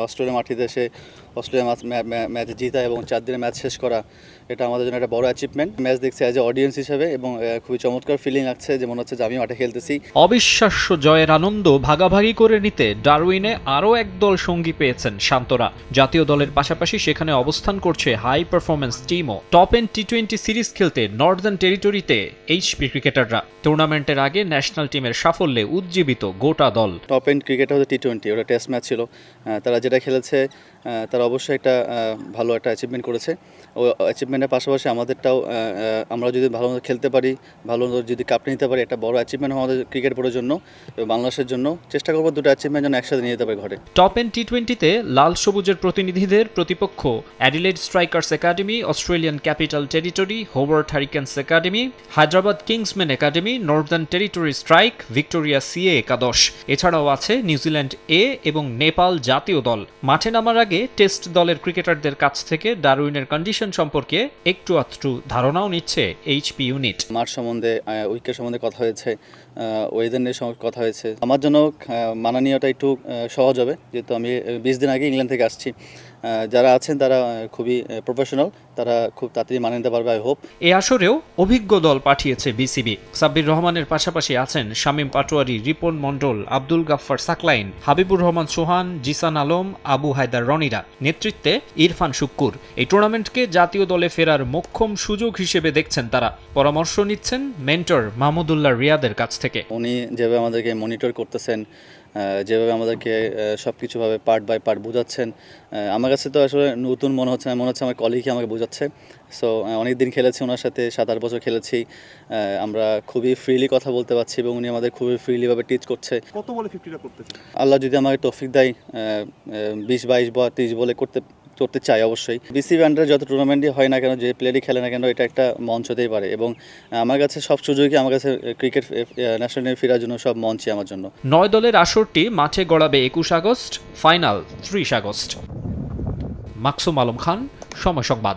Australia মাটিতে এসে Australia match জিতা এবং 4 দিনে ম্যাচ শেষ করা, এটা আমাদের জন্য একটা বড় অ্যাচিভমেন্ট। ম্যাচ দেখছি অ্যাজ এ অডিয়েন্স হিসেবে এবং খুবই চমৎকার ফিলিং লাগছে, যে মনে হচ্ছে যে আমি মাঠে খেলতেছি। অবিশ্বাস্য জয়ের আনন্দ ভাগাভাগি করে নিতে ডারউইনে আরও একদল সঙ্গী পেয়েছেন শান্তরা। জাতীয় দলের পাশাপাশি সেখানে অবস্থান করছে হাই পারফরম্যান্স টিমও। টপ এন্ড টি-20 সিরিজ খেলতে নর্দার্ন টেরিটরিতে এইচপি ক্রিকেটাররা। টুর্নামেন্টের আগে ন্যাশনাল টিমের সাফল্যে উজ্জীবিত গোটা দল। টপ এন্ড ক্রিকেট হচ্ছে টি-20, ওটা টেস্ট ম্যাচ ছিল। তারা যেটা খেলেছে তারা অবশ্যই একটা ভালো একটা অ্যাচিভমেন্ট করেছে। ও অ্যাচিভমেন্টের পাশাপাশি আমাদেরটাও, আমরা যদি ভালো মতো খেলতে পারি, ভালো মতো যদি কাপটা নিতে পারি, একটা বড় অ্যাচিভমেন্ট আমাদের ক্রিকেট বোর্ডের জন্য এবং বাংলাদেশের জন্য। চেষ্টা করবো দুটো অ্যাচিভমেন্ট যেন একসাথে নিয়ে যেতে পারে ঘরে। টপ এন্ড টি-20তে লাল সবুজের প্রতিনিধিদের প্রতিপক্ষ Adelaide strikers academy, Australian capital territory, Hobart Hurricanes academy, Hyderabad Kingsman academy, Northern territory strike, Victoria CA একাদশ। এছাড়াও আছে নিউজিল্যান্ড এ এবং নেপাল জাতীয় দল। মাঠে নামার আগে টেস্ট দলের ক্রিকেটারদের কাছ থেকে ডারউইনের কন্ডিশন সম্পর্কে একটু আধটু ধারণাও নিচ্ছে এইচপি ইউনিট। মাঠ সম্বন্ধে, উইকেট সম্বন্ধে কথা হয়েছে, ওয়েদার নিয়ে কথা হয়েছে। আমার জন্য মানানিয়াটা একটু সহজ হবে, যেহেতু আমি 20 দিন আগে ইংল্যান্ড থেকে আসছি। যারা আছেন তারা খুবই প্রফেশনাল, তারা খুব তাড়াতাড়ি মানিয়ে নিতে পারবে আই হোপ। এ আসরেও অভিজ্ঞ দল পাঠিয়েছে বিসিবি। সাব্বির রহমানের পাশাপাশি আছেন শামীম পাটোয়ারি, রিপন মণ্ডল, আব্দুল গাফফার সাকলাইন, হাবিবুর রহমান সোহান, জিসান আলম, আবু হায়দার রনিরা। নেতৃত্বে ইরফান শুক্কুর। এই টুর্নামেন্টকে জাতীয় দলে ফেরার মোক্ষম সুযোগ হিসেবে দেখছেন তারা। পরামর্শ নিচ্ছেন মেন্টর মাহমুদুল্লাহ রিয়াদের কাছ থেকে। উনি যেভাবে আমাদেরকে মনিটর করতেছেন, যেভাবে আমাদেরকে সব কিছুভাবে পার্ট বাই পার্ট বোঝাচ্ছেন, আমার কাছে তো আসলে নতুন মনে হচ্ছে না, মনে হচ্ছে আমার কলিগই আমাকে বোঝাচ্ছে। সো অনেক দিন খেলেছি ওনার সাথে, 7-8 বছর খেলেছি। আমরা খুবই ফ্রিলি কথা বলতে পারছি এবং উনি আমাদের খুবই ফ্রিলিভাবে টিচ করছে। কত বলে 50টা করতেছে? আল্লাহ যদি আমাকে তৌফিক দেয়, 20-22 বা 30 বলে করতে চাই অবশ্যই। বিসিবি আন্ডারে যত টুর্নামেন্টই হয় না কেন, যে প্লেয়ারই খেলে না কেন, এটা একটা মঞ্চ হতেই পারে এবং আমার কাছে সব সুযোগই, আমার কাছে ক্রিকেট ন্যাশনাল টিমে ফেরার জন্য সব মঞ্চই আমার জন্য। 9 দলের আসরটি মাঠে গড়াবে 21 August, final 30 August. Maksum Alam Khan, সময় সংবাদ।